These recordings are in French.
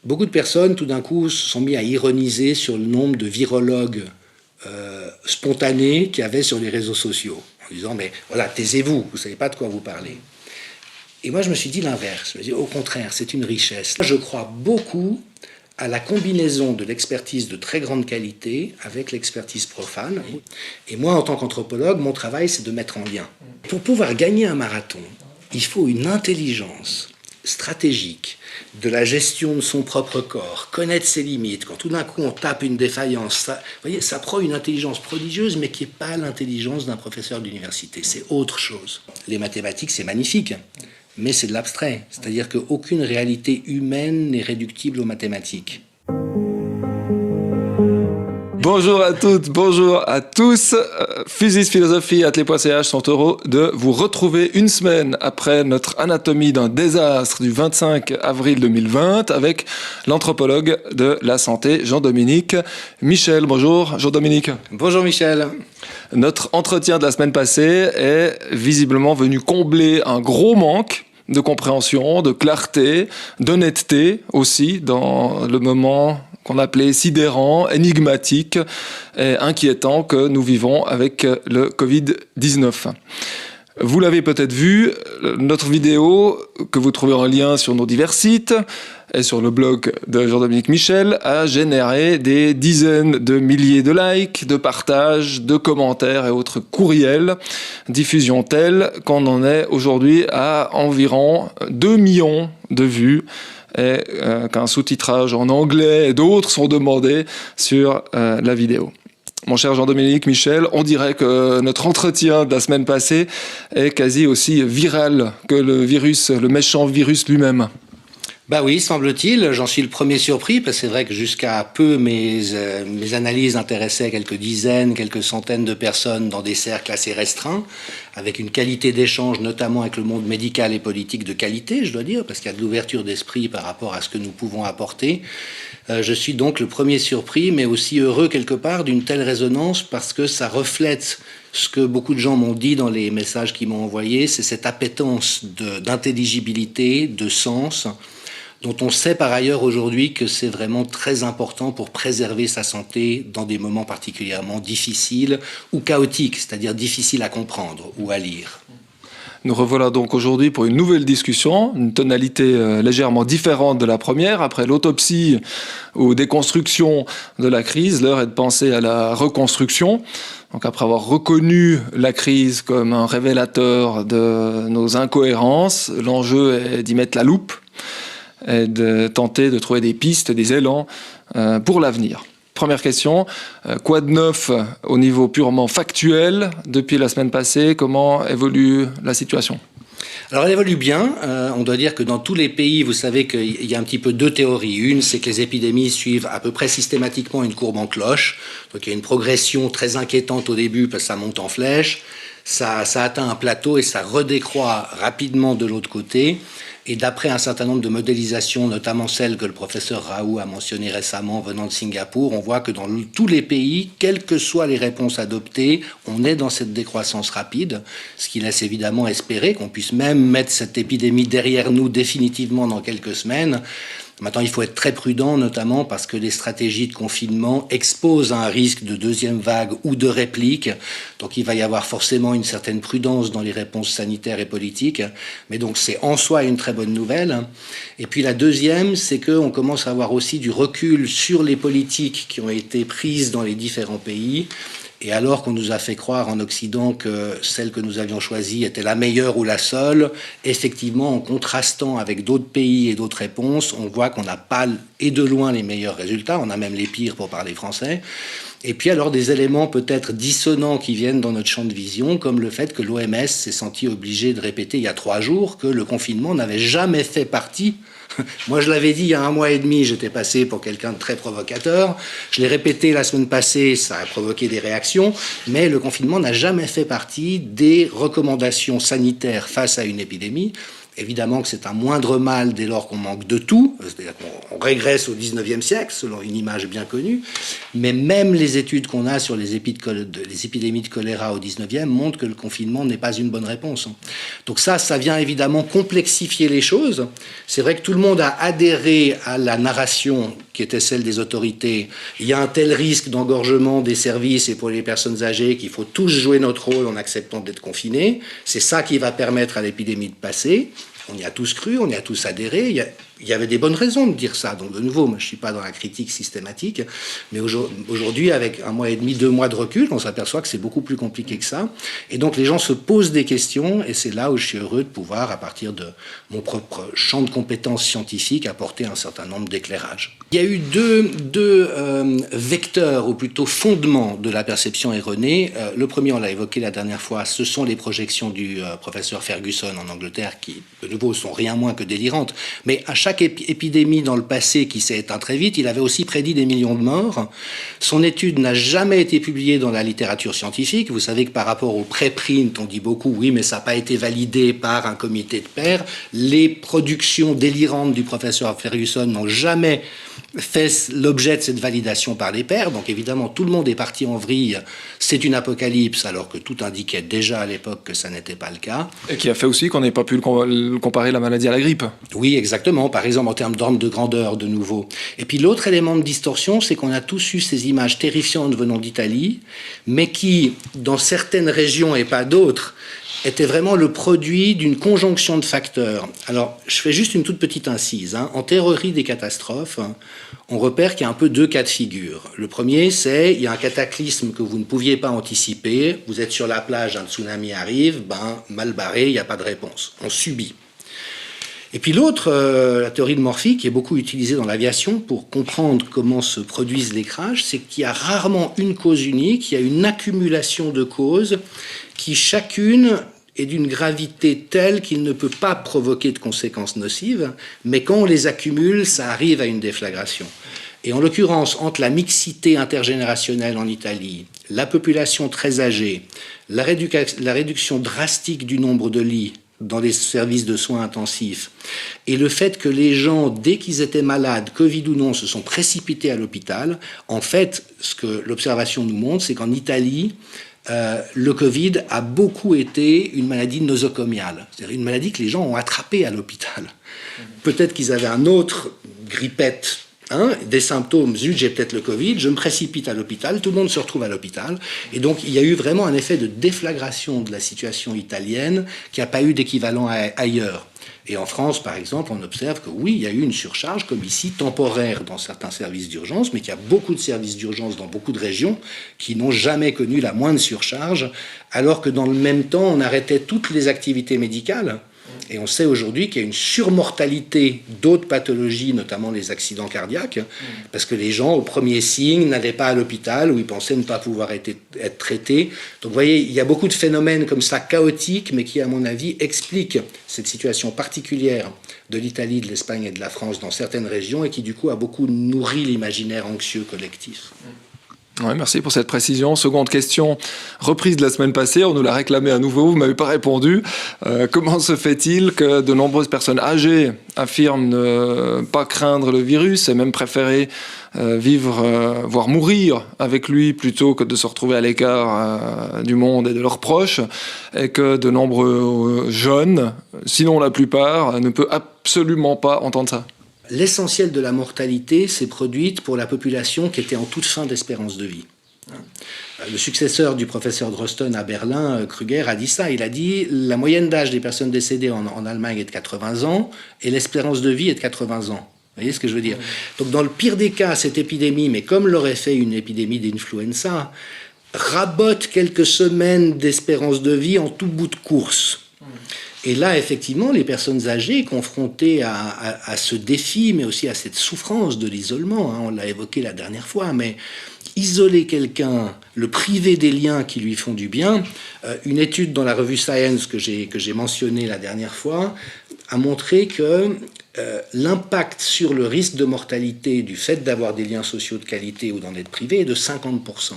beaucoup de personnes, tout d'un coup, se sont mis à ironiser sur le nombre de virologues spontanés qu'il y avait sur les réseaux sociaux, en disant, mais voilà, taisez-vous, vous ne savez pas de quoi vous parlez. Et moi, je me suis dit l'inverse. Je me suis dit, au contraire, c'est une richesse. Je crois beaucoup à la combinaison de l'expertise de très grande qualité avec l'expertise profane. Et moi, en tant qu'anthropologue, mon travail, c'est de mettre en lien. Pour pouvoir gagner un marathon, il faut une intelligence stratégique de la gestion de son propre corps, connaître ses limites. Quand tout d'un coup, on tape une défaillance, ça, vous voyez, ça prend une intelligence prodigieuse, mais qui n'est pas l'intelligence d'un professeur d'université. C'est autre chose. Les mathématiques, c'est magnifique, mais c'est de l'abstrait. C'est-à-dire qu'aucune réalité humaine n'est réductible aux mathématiques. Bonjour à toutes, bonjour à tous. Physis Philosophie, Atelier.ch sont heureux de vous retrouver une semaine après notre anatomie d'un désastre du 25 avril 2020 avec l'anthropologue de la santé, Jean-Dominique Michel. Bonjour Jean-Dominique. Bonjour Michel. Notre entretien de la semaine passée est visiblement venu combler un gros manque de compréhension, de clarté, d'honnêteté aussi dans le moment qu'on appelait sidérant, énigmatique et inquiétant que nous vivons avec le Covid-19. Vous l'avez peut-être vu, notre vidéo que vous trouvez en lien sur nos divers sites et sur le blog de Jean-Dominique Michel a généré des dizaines de milliers de likes, de partages, de commentaires et autres courriels. Diffusion telle qu'on en est aujourd'hui à environ 2 millions de vues et qu'un sous-titrage en anglais et d'autres sont demandés sur la vidéo. Mon cher Jean-Dominique Michel, on dirait que notre entretien de la semaine passée est quasi aussi viral que le virus, le méchant virus lui-même. Bah oui, semble-t-il, j'en suis le premier surpris, parce que c'est vrai que jusqu'à peu, mes analyses intéressaient quelques dizaines, quelques centaines de personnes dans des cercles assez restreints, avec une qualité d'échange, notamment avec le monde médical et politique de qualité, je dois dire, parce qu'il y a de l'ouverture d'esprit par rapport à ce que nous pouvons apporter. Je suis donc le premier surpris, mais aussi heureux quelque part d'une telle résonance, parce que ça reflète ce que beaucoup de gens m'ont dit dans les messages qu'ils m'ont envoyés, c'est cette appétence d'intelligibilité, de sens, dont on sait par ailleurs aujourd'hui que c'est vraiment très important pour préserver sa santé dans des moments particulièrement difficiles ou chaotiques, c'est-à-dire difficiles à comprendre ou à lire. Nous revoilà donc aujourd'hui pour une nouvelle discussion, une tonalité légèrement différente de la première. Après l'autopsie ou déconstruction de la crise, l'heure est de penser à la reconstruction. Donc après avoir reconnu la crise comme un révélateur de nos incohérences, l'enjeu est d'y mettre la loupe et de tenter de trouver des pistes, des élans pour l'avenir. Première question, quoi de neuf au niveau purement factuel depuis la semaine passée? Comment évolue la situation? Alors elle évolue bien, on doit dire que dans tous les pays, vous savez qu'il y a un petit peu deux théories. Une, c'est que les épidémies suivent à peu près systématiquement une courbe en cloche, donc il y a une progression très inquiétante au début parce que ça monte en flèche, ça atteint un plateau et ça redécroît rapidement de l'autre côté. Et d'après un certain nombre de modélisations, notamment celles que le professeur Raoult a mentionnées récemment venant de Singapour, on voit que dans tous les pays, quelles que soient les réponses adoptées, on est dans cette décroissance rapide, ce qui laisse évidemment espérer qu'on puisse même mettre cette épidémie derrière nous définitivement dans quelques semaines. Maintenant, il faut être très prudent, notamment parce que les stratégies de confinement exposent à un risque de deuxième vague ou de réplique. Donc, il va y avoir forcément une certaine prudence dans les réponses sanitaires et politiques. Mais donc, c'est en soi une très bonne nouvelle. Et puis, la deuxième, c'est qu'on commence à avoir aussi du recul sur les politiques qui ont été prises dans les différents pays. Et alors qu'on nous a fait croire en Occident que celle que nous avions choisie était la meilleure ou la seule, effectivement, en contrastant avec d'autres pays et d'autres réponses, on voit qu'on n'a pas, et de loin, les meilleurs résultats. On a même les pires pour parler français. Et puis alors des éléments peut-être dissonants qui viennent dans notre champ de vision, comme le fait que l'OMS s'est senti obligé de répéter il y a 3 jours que le confinement n'avait jamais fait partie. Moi, je l'avais dit il y a 1 mois et demi, j'étais passé pour quelqu'un de très provocateur. Je l'ai répété la semaine passée, ça a provoqué des réactions, mais le confinement n'a jamais fait partie des recommandations sanitaires face à une épidémie. Évidemment que c'est un moindre mal dès lors qu'on manque de tout, c'est-à-dire qu'on régresse au 19e siècle, selon une image bien connue, mais même les études qu'on a sur les épidémies de choléra au 19e montrent que le confinement n'est pas une bonne réponse. Donc ça vient évidemment complexifier les choses. C'est vrai que tout le monde a adhéré à la narration qui était celle des autorités. Il y a un tel risque d'engorgement des services et pour les personnes âgées qu'il faut tous jouer notre rôle en acceptant d'être confinés. C'est ça qui va permettre à l'épidémie de passer. On y a tous cru, on y a tous adhéré. Il y avait des bonnes raisons de dire ça. Donc de nouveau, moi je ne suis pas dans la critique systématique, mais aujourd'hui, avec 1 mois et demi, 2 mois de recul, on s'aperçoit que c'est beaucoup plus compliqué que ça. Et donc les gens se posent des questions, et c'est là où je suis heureux de pouvoir, à partir de mon propre champ de compétences scientifiques, apporter un certain nombre d'éclairages. Il y a eu deux vecteurs, ou plutôt fondements, de la perception erronée. Le premier, on l'a évoqué la dernière fois, ce sont les projections du professeur Ferguson en Angleterre, qui, de nouveau, sont rien moins que délirantes. Mais à chaque épidémie dans le passé qui s'est éteinte très vite, il avait aussi prédit des millions de morts. Son étude n'a jamais été publiée dans la littérature scientifique. Vous savez que par rapport au préprint, on dit beaucoup, oui, mais ça n'a pas été validé par un comité de pairs. Les productions délirantes du professeur Ferguson n'ont jamais fait l'objet de cette validation par les pairs. Donc évidemment, tout le monde est parti en vrille. C'est une apocalypse, alors que tout indiquait déjà à l'époque que ça n'était pas le cas. Et qui a fait aussi qu'on n'ait pas pu comparer la maladie à la grippe. Oui, exactement. Par exemple, en termes d'ordre de grandeur, de nouveau. Et puis l'autre élément de distorsion, c'est qu'on a tous eu ces images terrifiantes venant d'Italie, mais qui, dans certaines régions et pas d'autres, était vraiment le produit d'une conjonction de facteurs. Alors, je fais juste une toute petite incise. En théorie des catastrophes, on repère qu'il y a un peu 2 cas de figure. Le premier, c'est il y a un cataclysme que vous ne pouviez pas anticiper. Vous êtes sur la plage, un tsunami arrive, mal barré, il n'y a pas de réponse. On subit. Et puis l'autre, la théorie de Morphy, qui est beaucoup utilisée dans l'aviation pour comprendre comment se produisent les crashs, c'est qu'il y a rarement une cause unique, il y a une accumulation de causes qui chacune est d'une gravité telle qu'il ne peut pas provoquer de conséquences nocives, mais quand on les accumule, ça arrive à une déflagration. Et en l'occurrence, entre la mixité intergénérationnelle en Italie, la population très âgée, la réduction drastique du nombre de lits dans les services de soins intensifs, et le fait que les gens, dès qu'ils étaient malades, Covid ou non, se sont précipités à l'hôpital, en fait, ce que l'observation nous montre, c'est qu'en Italie, le Covid a beaucoup été une maladie nosocomiale, c'est-à-dire une maladie que les gens ont attrapée à l'hôpital. Peut-être qu'ils avaient un autre grippette, des symptômes, zut, j'ai peut-être le Covid, je me précipite à l'hôpital, tout le monde se retrouve à l'hôpital. Et donc, il y a eu vraiment un effet de déflagration de la situation italienne qui n'a pas eu d'équivalent ailleurs. Et en France, par exemple, on observe que oui, il y a eu une surcharge, comme ici, temporaire dans certains services d'urgence, mais qu'il y a beaucoup de services d'urgence dans beaucoup de régions qui n'ont jamais connu la moindre surcharge, alors que dans le même temps, on arrêtait toutes les activités médicales. Et on sait aujourd'hui qu'il y a une surmortalité d'autres pathologies, notamment les accidents cardiaques, parce que les gens, au premier signe, n'allaient pas à l'hôpital où ils pensaient ne pas pouvoir être traités. Donc vous voyez, il y a beaucoup de phénomènes comme ça chaotiques, mais qui, à mon avis, expliquent cette situation particulière de l'Italie, de l'Espagne et de la France dans certaines régions et qui, du coup, a beaucoup nourri l'imaginaire anxieux collectif. Ouais, merci pour cette précision. Seconde question, reprise de la semaine passée, on nous l'a réclamé à nouveau, vous ne m'avez pas répondu. Comment se fait-il que de nombreuses personnes âgées affirment ne pas craindre le virus et même préférer vivre, voire mourir avec lui plutôt que de se retrouver à l'écart du monde et de leurs proches, et que de nombreux jeunes, sinon la plupart, ne peuvent absolument pas entendre ça? L'essentiel de la mortalité s'est produite pour la population qui était en toute fin d'espérance de vie. Le successeur du professeur Drosten à Berlin, Krüger, a dit ça. Il a dit la moyenne d'âge des personnes décédées en Allemagne est de 80 ans et l'espérance de vie est de 80 ans. Vous voyez ce que je veux dire? Donc dans le pire des cas, cette épidémie, mais comme l'aurait fait une épidémie d'influenza, rabote quelques semaines d'espérance de vie en tout bout de course. Et là, effectivement, les personnes âgées confrontées à ce défi, mais aussi à cette souffrance de l'isolement, on l'a évoqué la dernière fois, mais isoler quelqu'un, le priver des liens qui lui font du bien, une étude dans la revue Science que j'ai mentionnée la dernière fois a montré que l'impact sur le risque de mortalité du fait d'avoir des liens sociaux de qualité ou d'en être privé est de 50%.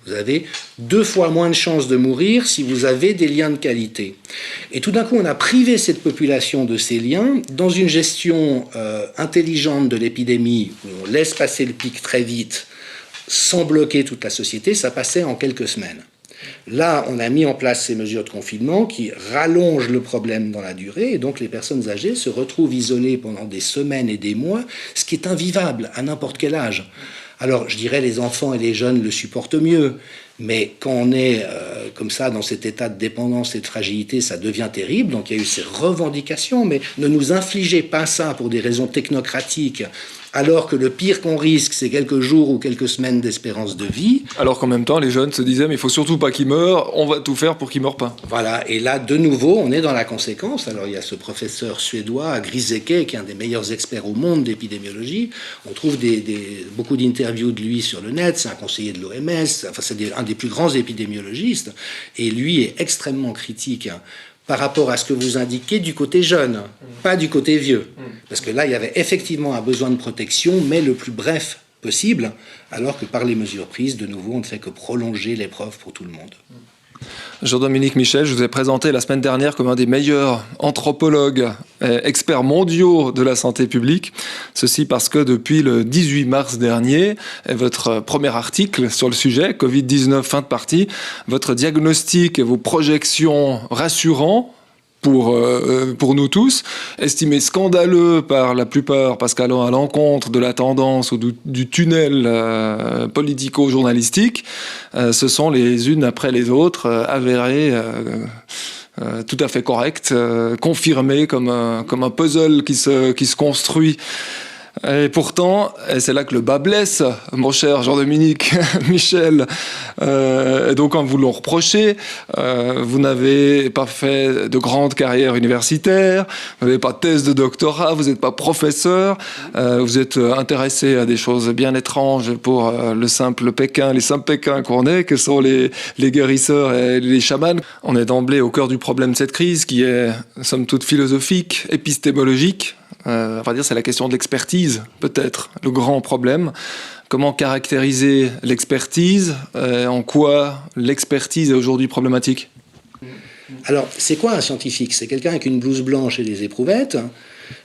Vous avez 2 fois moins de chances de mourir si vous avez des liens de qualité. Et tout d'un coup, on a privé cette population de ces liens dans une gestion intelligente de l'épidémie, où on laisse passer le pic très vite, sans bloquer toute la société. Ça passait en quelques semaines. Là, on a mis en place ces mesures de confinement qui rallongent le problème dans la durée, et donc les personnes âgées se retrouvent isolées pendant des semaines et des mois, ce qui est invivable à n'importe quel âge. Alors, je dirais, les enfants et les jeunes le supportent mieux, mais quand on est comme ça, dans cet état de dépendance et de fragilité, ça devient terrible. Donc, il y a eu ces revendications, mais ne nous infligez pas ça pour des raisons technocratiques, alors que le pire qu'on risque, c'est quelques jours ou quelques semaines d'espérance de vie. Alors qu'en même temps, les jeunes se disaient, mais il faut surtout pas qu'ils meurent, on va tout faire pour qu'ils meurent pas. Voilà, et là, de nouveau, on est dans la conséquence. Alors, il y a ce professeur suédois, Giesecke, qui est un des meilleurs experts au monde d'épidémiologie. On trouve beaucoup d'interviews de lui sur le net. C'est un conseiller de l'OMS, enfin, c'est un des plus grands épidémiologistes. Et lui est extrêmement critique par rapport à ce que vous indiquez du côté jeune, pas du côté vieux. Parce que là, il y avait effectivement un besoin de protection, mais le plus bref possible, alors que par les mesures prises, de nouveau, on ne fait que prolonger l'épreuve pour tout le monde. Jean-Dominique Michel, je vous ai présenté la semaine dernière comme un des meilleurs anthropologues et experts mondiaux de la santé publique. Ceci parce que depuis le 18 mars dernier, et votre premier article sur le sujet, Covid-19 fin de partie, votre diagnostic et vos projections rassurants pour nous tous, estimé scandaleux par la plupart parce qu'allant à l'encontre de la tendance ou du tunnel politico-journalistique, ce sont les unes après les autres avérées tout à fait correctes, confirmées comme un puzzle qui se construit. Et pourtant, et c'est là que le bas blesse, mon cher Jean-Dominique Michel, et donc quand vous l'on reproché, vous n'avez pas fait de grande carrière universitaire, vous n'avez pas de thèse de doctorat, vous n'êtes pas professeur, vous êtes intéressé à des choses bien étranges pour les simples Pékins qu'on est, que sont les guérisseurs et les chamans. On est d'emblée au cœur du problème de cette crise qui est, somme toute, philosophique, épistémologique. On va dire c'est la question de l'expertise, peut-être, le grand problème. Comment caractériser l'expertise ? En quoi l'expertise est aujourd'hui problématique ? Alors, c'est quoi un scientifique ? C'est quelqu'un avec une blouse blanche et des éprouvettes.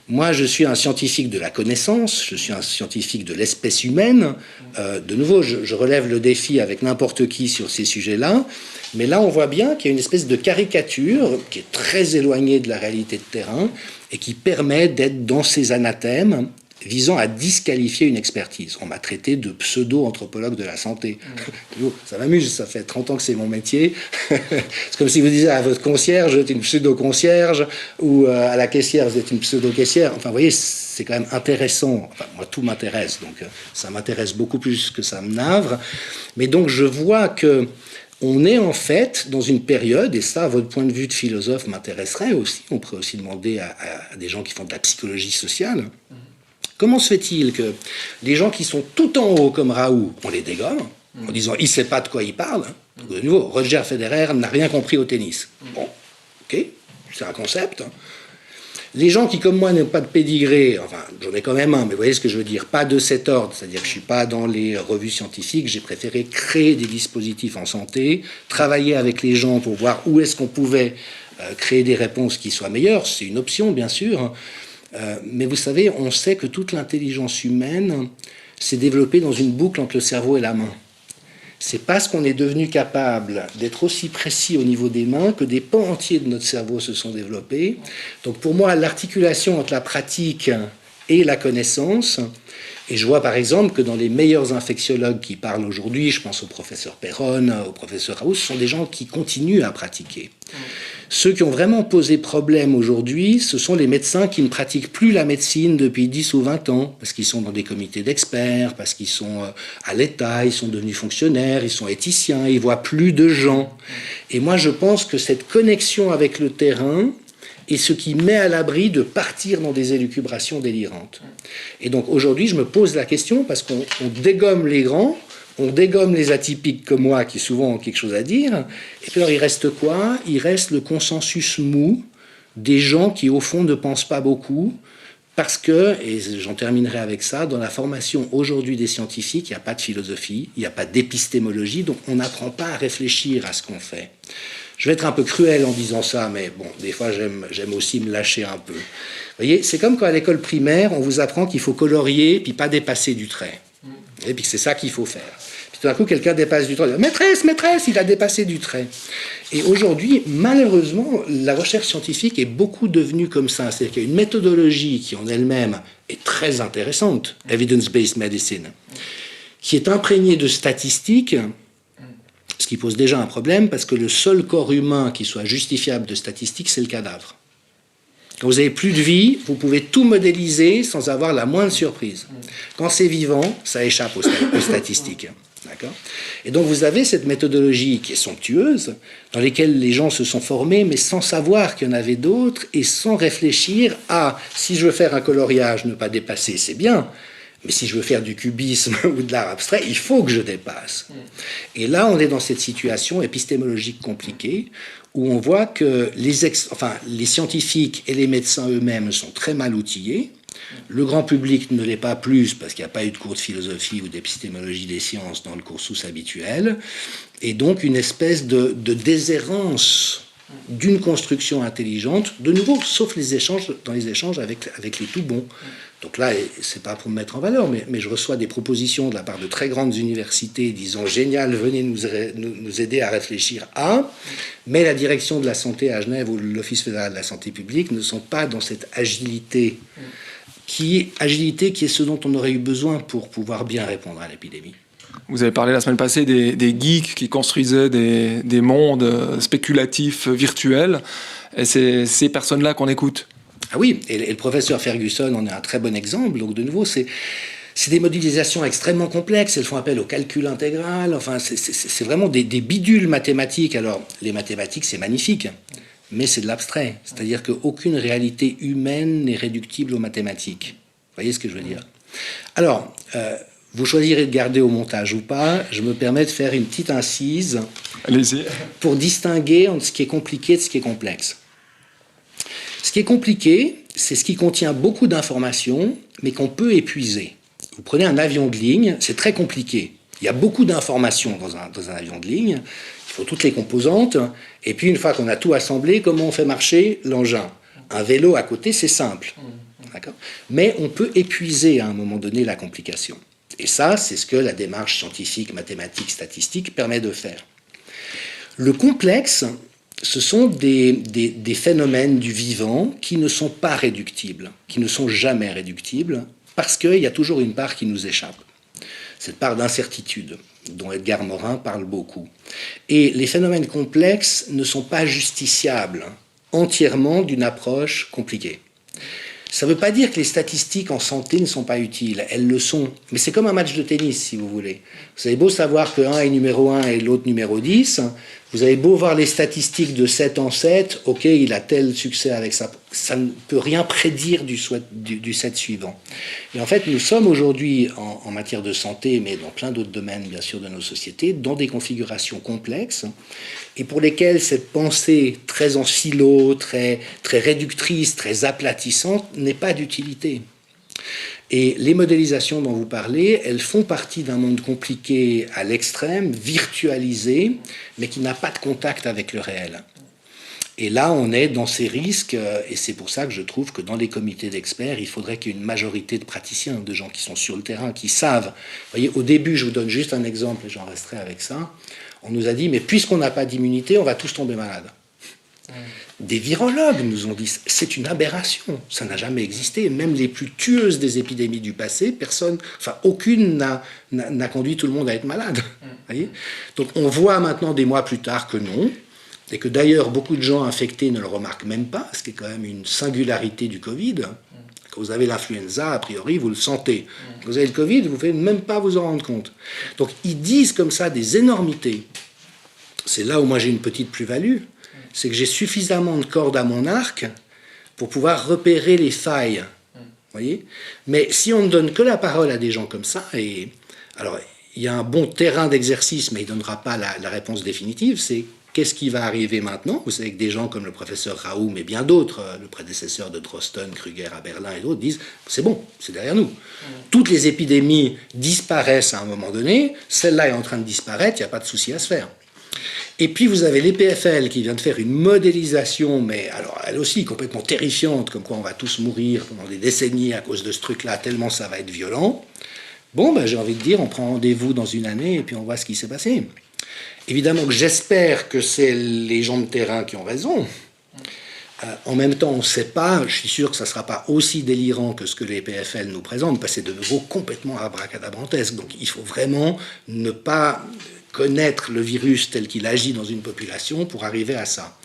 Moi, je suis un scientifique de la connaissance, je suis un scientifique de l'espèce humaine. De nouveau, je relève le défi avec n'importe qui sur ces sujets-là. Mais là, on voit bien qu'il y a une espèce de caricature qui est très éloignée de la réalité de terrain et qui permet d'être dans ces anathèmes visant à disqualifier une expertise. On m'a traité de pseudo-anthropologue de la santé. Ça m'amuse, ça fait 30 ans que c'est mon métier. C'est comme si vous disiez à votre concierge, vous êtes une pseudo-concierge, ou à la caissière, vous êtes une pseudo-caissière. Enfin, vous voyez, c'est quand même intéressant. Enfin, moi, tout m'intéresse, donc ça m'intéresse beaucoup plus que ça me navre. Mais donc, je vois que on est en fait dans une période, et ça, votre point de vue de philosophe m'intéresserait aussi, on pourrait aussi demander à des gens qui font de la psychologie sociale, comment se fait-il que les gens qui sont tout en haut comme Raoult, on les dégomme, en disant il ne sait pas de quoi il parle. De nouveau, Roger Federer n'a rien compris au tennis. Bon, ok, c'est un concept. Les gens qui, comme moi, n'ont pas de pédigré, enfin, j'en ai quand même un, mais vous voyez ce que je veux dire, pas de cet ordre, c'est-à-dire que je ne suis pas dans les revues scientifiques, j'ai préféré créer des dispositifs en santé, travailler avec les gens pour voir où est-ce qu'on pouvait créer des réponses qui soient meilleures, c'est une option, bien sûr, mais vous savez, on sait que toute l'intelligence humaine s'est développée dans une boucle entre le cerveau et la main. C'est parce qu'on est devenu capable d'être aussi précis au niveau des mains que des pans entiers de notre cerveau se sont développés. Donc pour moi, l'articulation entre la pratique et la connaissance, et je vois par exemple que dans les meilleurs infectiologues qui parlent aujourd'hui, je pense au professeur Perron, au professeur Raoult, ce sont des gens qui continuent à pratiquer. Ceux qui ont vraiment posé problème aujourd'hui, ce sont les médecins qui ne pratiquent plus la médecine depuis 10 ou 20 ans, parce qu'ils sont dans des comités d'experts, parce qu'ils sont à l'État, ils sont devenus fonctionnaires, ils sont éthiciens, ils voient plus de gens. Et moi, je pense que cette connexion avec le terrain est ce qui met à l'abri de partir dans des élucubrations délirantes. Et donc aujourd'hui, je me pose la question, parce qu'on dégomme les grands, on dégomme les atypiques comme moi, qui souvent ont quelque chose à dire, et puis alors il reste quoi ? Il reste le consensus mou des gens qui, au fond, ne pensent pas beaucoup, Parce que, et j'en terminerai avec ça, dans la formation aujourd'hui des scientifiques, il n'y a pas de philosophie, il n'y a pas d'épistémologie, donc on n'apprend pas à réfléchir à ce qu'on fait. Je vais être un peu cruel en disant ça, mais bon, des fois j'aime aussi me lâcher un peu. Vous voyez, c'est comme quand à l'école primaire, on vous apprend qu'il faut colorier puis pas dépasser du trait. Et puis c'est ça qu'il faut faire. Puis tout d'un coup, quelqu'un dépasse du trait. Maîtresse, maîtresse, il a dépassé du trait. Et aujourd'hui, malheureusement, la recherche scientifique est beaucoup devenue comme ça. C'est-à-dire qu'il y a une méthodologie qui en elle-même est très intéressante, evidence-based medicine, qui est imprégnée de statistiques, ce qui pose déjà un problème, parce que le seul corps humain qui soit justifiable de statistiques, c'est le cadavre. Quand vous n'avez plus de vie, vous pouvez tout modéliser sans avoir la moindre surprise. Quand c'est vivant, ça échappe aux statistiques. D'accord ? Et donc vous avez cette méthodologie qui est somptueuse, dans laquelle les gens se sont formés, mais sans savoir qu'il y en avait d'autres, et sans réfléchir à, si je veux faire un coloriage, ne pas dépasser, c'est bien, mais si je veux faire du cubisme ou de l'art abstrait, il faut que je dépasse. Et là, on est dans cette situation épistémologique compliquée, où on voit que les scientifiques et les médecins eux-mêmes sont très mal outillés. Le grand public ne l'est pas plus, parce qu'il n'y a pas eu de cours de philosophie ou d'épistémologie des sciences dans le cursus habituel, et donc une espèce de déshérence d'une construction intelligente, de nouveau, sauf dans les échanges avec les tout bons. Donc là, c'est pas pour me mettre en valeur, mais je reçois des propositions de la part de très grandes universités disant « Génial, venez nous aider à réfléchir à », mais la direction de la santé à Genève ou l'Office fédéral de la santé publique ne sont pas dans cette agilité qui est ce dont on aurait eu besoin pour pouvoir bien répondre à l'épidémie. Vous avez parlé la semaine passée des geeks qui construisaient des mondes spéculatifs virtuels, et c'est ces personnes-là qu'on écoute. Ah oui, et le professeur Ferguson en est un très bon exemple. Donc de nouveau, c'est des modélisations extrêmement complexes. Elles font appel au calcul intégral. Enfin, c'est vraiment des bidules mathématiques. Alors, les mathématiques, c'est magnifique, mais c'est de l'abstrait. C'est-à-dire qu'aucune réalité humaine n'est réductible aux mathématiques. Vous voyez ce que je veux dire ? Alors, vous choisirez de garder au montage ou pas. Je me permets de faire une petite incise. Allez-y. Pour distinguer entre ce qui est compliqué de ce qui est complexe. Ce qui est compliqué, c'est ce qui contient beaucoup d'informations, mais qu'on peut épuiser. Vous prenez un avion de ligne, c'est très compliqué. Il y a beaucoup d'informations dans un avion de ligne, il faut toutes les composantes, et puis une fois qu'on a tout assemblé, comment on fait marcher l'engin ? Un vélo à côté, c'est simple. D'accord ? Mais on peut épuiser à un moment donné la complication. Et ça, c'est ce que la démarche scientifique, mathématique, statistique permet de faire. Le complexe, ce sont des phénomènes du vivant qui ne sont pas réductibles, qui ne sont jamais réductibles, parce qu'il y a toujours une part qui nous échappe. Cette part d'incertitude, dont Edgar Morin parle beaucoup. Et les phénomènes complexes ne sont pas justiciables entièrement d'une approche compliquée. Ça ne veut pas dire que les statistiques en santé ne sont pas utiles, elles le sont. Mais c'est comme un match de tennis, si vous voulez. Vous avez beau savoir que un est numéro 1 et l'autre numéro 10, vous avez beau voir les statistiques de 7 en 7, ok, il a tel succès avec ça. Ça ne peut rien prédire du set suivant. Et en fait, nous sommes aujourd'hui, en matière de santé, mais dans plein d'autres domaines, bien sûr, de nos sociétés, dans des configurations complexes, et pour lesquelles cette pensée très en silo, très réductrice, très aplatissante, n'est pas d'utilité. Et les modélisations dont vous parlez, elles font partie d'un monde compliqué à l'extrême, virtualisé, mais qui n'a pas de contact avec le réel. Et là, on est dans ces risques, et c'est pour ça que je trouve que dans les comités d'experts, il faudrait qu'il y ait une majorité de praticiens, de gens qui sont sur le terrain, qui savent. Vous voyez, au début, je vous donne juste un exemple, et j'en resterai avec ça. On nous a dit, mais puisqu'on n'a pas d'immunité, on va tous tomber malades. Des virologues nous ont dit, c'est une aberration, ça n'a jamais existé. Même les plus tueuses des épidémies du passé, aucune n'a conduit tout le monde à être malade. Voyez ? Donc on voit maintenant des mois plus tard que non, et que d'ailleurs beaucoup de gens infectés ne le remarquent même pas, ce qui est quand même une singularité du Covid. Quand vous avez l'influenza, a priori, vous le sentez. Quand vous avez le Covid, vous ne pouvez même pas vous en rendre compte. Donc ils disent comme ça des énormités. C'est là où moi j'ai une petite plus-value. C'est que j'ai suffisamment de cordes à mon arc pour pouvoir repérer les failles. Voyez ? Mais si on ne donne que la parole à des gens comme ça, et alors il y a un bon terrain d'exercice, mais il ne donnera pas la réponse définitive, c'est qu'est-ce qui va arriver maintenant? Vous savez que des gens comme le professeur Raoult et bien d'autres, le prédécesseur de Drosten, Krüger à Berlin et d'autres, disent c'est bon, c'est derrière nous. Toutes les épidémies disparaissent à un moment donné, celle-là est en train de disparaître, il n'y a pas de souci à se faire. Et puis vous avez l'EPFL qui vient de faire une modélisation, mais alors elle aussi complètement terrifiante, comme quoi on va tous mourir pendant des décennies à cause de ce truc-là, tellement ça va être violent. Bon, ben, j'ai envie de dire, on prend rendez-vous dans une année et puis on voit ce qui s'est passé. Évidemment que j'espère que c'est les gens de terrain qui ont raison. En même temps, on ne sait pas, je suis sûr que ça ne sera pas aussi délirant que ce que les PFL nous présentent, parce que c'est de nouveau complètement abracadabrantesque. Donc il faut vraiment ne pas connaître le virus tel qu'il agit dans une population pour arriver à ça.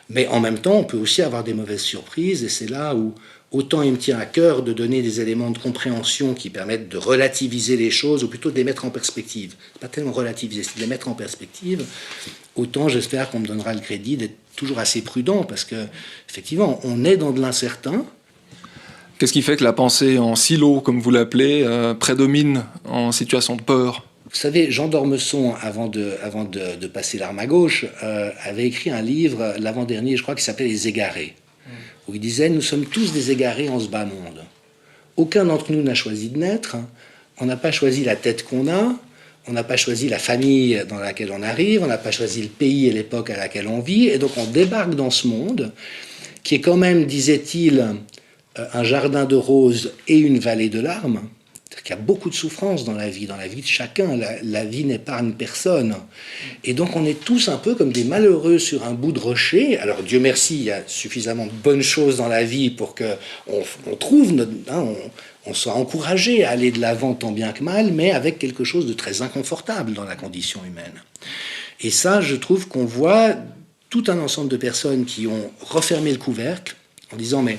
Mais en même temps, on peut aussi avoir des mauvaises surprises, et c'est là où autant il me tient à cœur de donner des éléments de compréhension qui permettent de relativiser les choses, ou plutôt de les mettre en perspective. Pas tellement relativiser, c'est de les mettre en perspective. Autant j'espère qu'on me donnera le crédit d'être toujours assez prudent, parce que effectivement, on est dans de l'incertain. Qu'est-ce qui fait que la pensée en silo, comme vous l'appelez, prédomine en situation de peur? Vous savez, Jean d'Ormesson, avant de passer l'arme à gauche, avait écrit un livre, l'avant-dernier, je crois, qui s'appelait Les Égarés, où il disait « Nous sommes tous des égarés en ce bas monde. Aucun d'entre nous n'a choisi de naître, on n'a pas choisi la tête qu'on a, on n'a pas choisi la famille dans laquelle on arrive, on n'a pas choisi le pays et l'époque à laquelle on vit, et donc on débarque dans ce monde, qui est quand même, disait-il, un jardin de roses et une vallée de larmes. » Il y a beaucoup de souffrances dans la vie de chacun. La vie n'épargne personne. Et donc on est tous un peu comme des malheureux sur un bout de rocher. Alors Dieu merci, il y a suffisamment de bonnes choses dans la vie pour qu'on trouve, on soit encouragé à aller de l'avant tant bien que mal, mais avec quelque chose de très inconfortable dans la condition humaine. Et ça, je trouve qu'on voit tout un ensemble de personnes qui ont refermé le couvercle en disant mais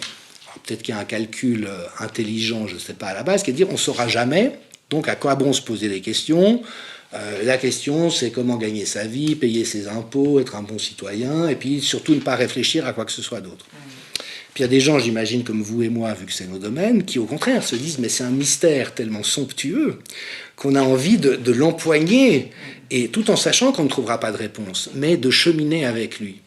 peut-être qu'il y a un calcul intelligent, je ne sais pas à la base, qui est de dire on ne saura jamais, donc à quoi bon se poser des questions? La question, c'est comment gagner sa vie, payer ses impôts, être un bon citoyen, et puis surtout ne pas réfléchir à quoi que ce soit d'autre. Puis il y a des gens, j'imagine, comme vous et moi, vu que c'est nos domaines, qui au contraire se disent mais c'est un mystère tellement somptueux qu'on a envie de l'empoigner, et tout en sachant qu'on ne trouvera pas de réponse, mais de cheminer avec lui.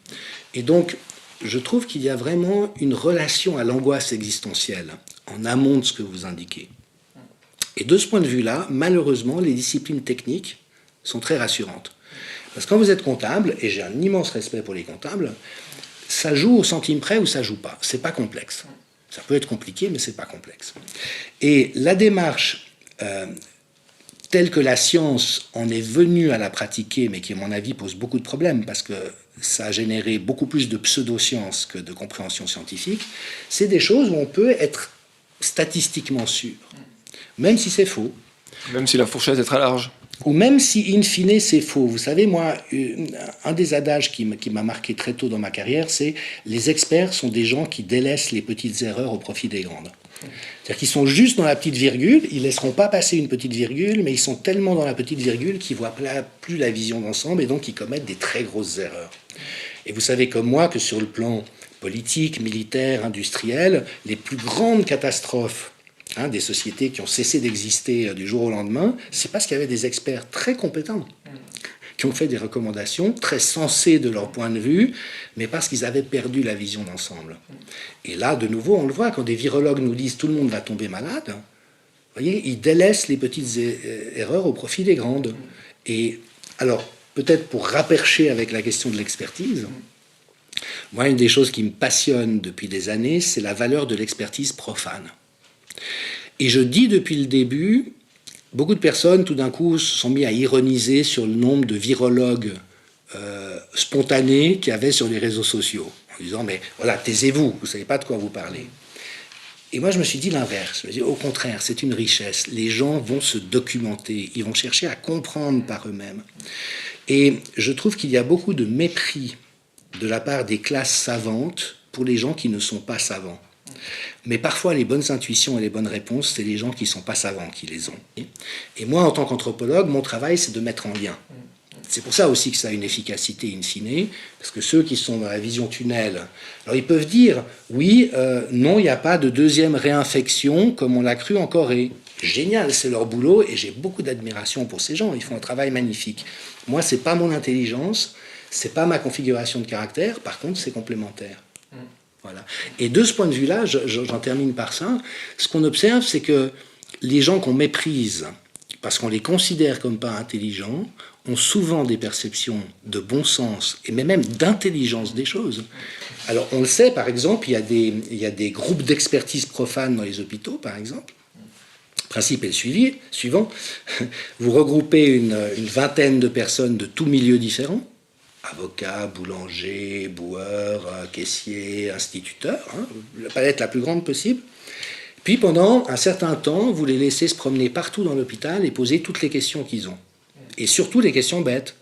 Et donc, je trouve qu'il y a vraiment une relation à l'angoisse existentielle en amont de ce que vous indiquez. Et de ce point de vue-là, malheureusement, les disciplines techniques sont très rassurantes. Parce que quand vous êtes comptable, et j'ai un immense respect pour les comptables, ça joue au centime près ou ça joue pas. C'est pas complexe. Ça peut être compliqué, mais c'est pas complexe. Et la démarche telle que la science en est venue à la pratiquer, mais qui, à mon avis, pose beaucoup de problèmes, parce que ça a généré beaucoup plus de pseudo-science que de compréhension scientifique, c'est des choses où on peut être statistiquement sûr, même si c'est faux. Même si la fourchette est très large. Ou même si, in fine, c'est faux. Vous savez, moi, un des adages qui m'a marqué très tôt dans ma carrière, c'est « les experts sont des gens qui délaissent les petites erreurs au profit des grandes ». C'est-à-dire qu'ils sont juste dans la petite virgule, ils ne laisseront pas passer une petite virgule, mais ils sont tellement dans la petite virgule qu'ils ne voient plus la vision d'ensemble et donc ils commettent des très grosses erreurs. Et vous savez comme moi que sur le plan politique, militaire, industriel, les plus grandes catastrophes des sociétés qui ont cessé d'exister du jour au lendemain, c'est parce qu'il y avait des experts très compétents qui ont fait des recommandations très sensées de leur point de vue, mais parce qu'ils avaient perdu la vision d'ensemble. Et là, de nouveau, on le voit, quand des virologues nous disent « tout le monde va tomber malade », vous voyez, ils délaissent les petites erreurs au profit des grandes. Et alors, peut-être pour rapercher avec la question de l'expertise, moi, une des choses qui me passionne depuis des années, c'est la valeur de l'expertise profane. Et je dis depuis le début, beaucoup de personnes, tout d'un coup, se sont mis à ironiser sur le nombre de virologues spontanés qu'il y avait sur les réseaux sociaux, en disant « mais voilà, taisez-vous, vous ne savez pas de quoi vous parlez ». Et moi, je me suis dit l'inverse. Je me suis dit, au contraire, c'est une richesse. Les gens vont se documenter, ils vont chercher à comprendre par eux-mêmes. Et je trouve qu'il y a beaucoup de mépris de la part des classes savantes pour les gens qui ne sont pas savants. Mais parfois, les bonnes intuitions et les bonnes réponses, c'est les gens qui ne sont pas savants qui les ont. Et moi, en tant qu'anthropologue, mon travail, c'est de mettre en lien. C'est pour ça aussi que ça a une efficacité in fine, parce que ceux qui sont dans la vision tunnel, alors ils peuvent dire, oui, non, il n'y a pas de deuxième réinfection comme on l'a cru en Corée. Génial, c'est leur boulot, et j'ai beaucoup d'admiration pour ces gens, ils font un travail magnifique. Moi, ce n'est pas mon intelligence, C'est pas ma configuration de caractère, par contre, c'est complémentaire. Voilà. Et de ce point de vue-là, j'en termine par ça, ce qu'on observe, c'est que les gens qu'on méprise, parce qu'on les considère comme pas intelligents, ont souvent des perceptions de bon sens et même d'intelligence des choses. Alors on le sait, par exemple, il y a des groupes d'expertise profane dans les hôpitaux, par exemple. Le principe est le suivant. Vous regroupez une vingtaine de personnes de tous milieux différents, avocats, boulangers, boueurs, caissiers, instituteurs, hein, la palette la plus grande possible. Puis pendant un certain temps, vous les laissez se promener partout dans l'hôpital et poser toutes les questions qu'ils ont. Et surtout les questions bêtes.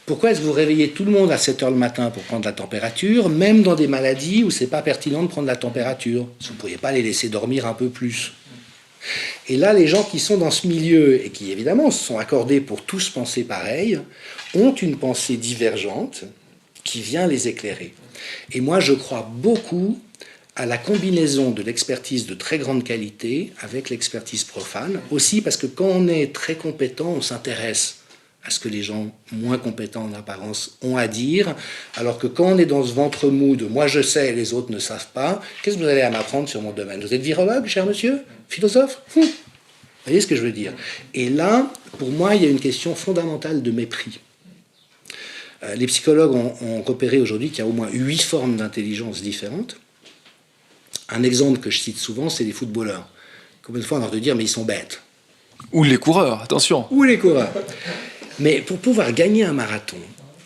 Pourquoi est-ce que vous réveillez tout le monde à 7 h le matin pour prendre la température, même dans des maladies où c'est pas pertinent de prendre la température? Vous ne pourriez pas les laisser dormir un peu plus. Et là, les gens qui sont dans ce milieu et qui évidemment se sont accordés pour tous penser pareil, ont une pensée divergente qui vient les éclairer. Et moi, je crois beaucoup à la combinaison de l'expertise de très grande qualité avec l'expertise profane, aussi parce que quand on est très compétent, on s'intéresse à ce que les gens moins compétents en apparence ont à dire, alors que quand on est dans ce ventre mou de « moi je sais et les autres ne savent pas », qu'est-ce que vous allez à m'apprendre sur mon domaine? Vous êtes virologue, cher monsieur? Philosophe? Vous voyez ce que je veux dire? Et là, pour moi, il y a une question fondamentale de mépris. Les psychologues ont repéré aujourd'hui qu'il y a au moins 8 formes d'intelligence différentes. Un exemple que je cite souvent, c'est les footballeurs. Combien de fois on a entendu dire « mais ils sont bêtes ». Ou les coureurs, attention. Ou les coureurs. Mais pour pouvoir gagner un marathon,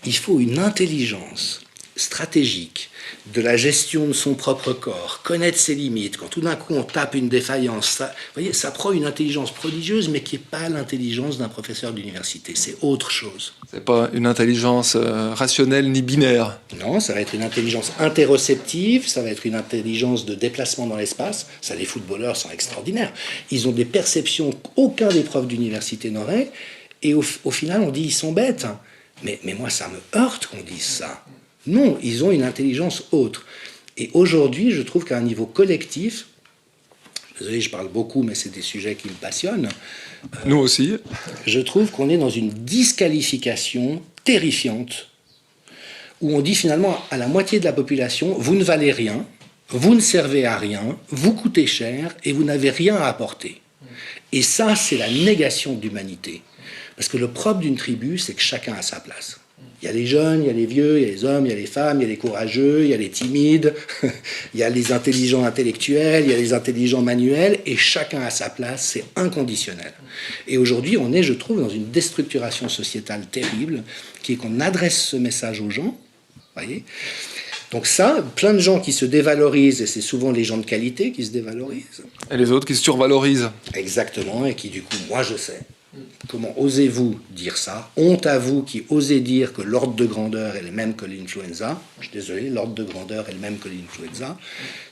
il faut une intelligence stratégique de la gestion de son propre corps, connaître ses limites. Quand tout d'un coup on tape une défaillance, ça, vous voyez, ça prend une intelligence prodigieuse, mais qui n'est pas l'intelligence d'un professeur d'université. C'est autre chose. C'est pas une intelligence rationnelle ni binaire. Non, ça va être une intelligence interoceptive, ça va être une intelligence de déplacement dans l'espace. Ça, les footballeurs sont extraordinaires. Ils ont des perceptions qu'aucun des profs d'université n'aurait. Et au final, on dit ils sont bêtes. Mais moi, ça me heurte qu'on dise ça. Non, ils ont une intelligence autre. Et aujourd'hui, je trouve qu'à un niveau collectif, désolé, je parle beaucoup, mais c'est des sujets qui me passionnent. Nous aussi. Je trouve qu'on est dans une disqualification terrifiante, où on dit finalement à la moitié de la population, vous ne valez rien, vous ne servez à rien, vous coûtez cher et vous n'avez rien à apporter. Et ça, c'est la négation de l'humanité. Parce que le propre d'une tribu, c'est que chacun a sa place. Il y a les jeunes, il y a les vieux, il y a les hommes, il y a les femmes, il y a les courageux, il y a les timides, il y a les intelligents intellectuels, il y a les intelligents manuels, et chacun a sa place, c'est inconditionnel. Et aujourd'hui, on est, je trouve, dans une déstructuration sociétale terrible, qui est qu'on adresse ce message aux gens, voyez. Donc ça, plein de gens qui se dévalorisent, et c'est souvent les gens de qualité qui se dévalorisent. Et les autres qui se survalorisent. Exactement, et qui du coup, moi je sais. Comment osez-vous dire ça? Honte à vous qui osez dire que l'ordre de grandeur est le même que l'influenza. Je suis désolé, l'ordre de grandeur est le même que l'influenza.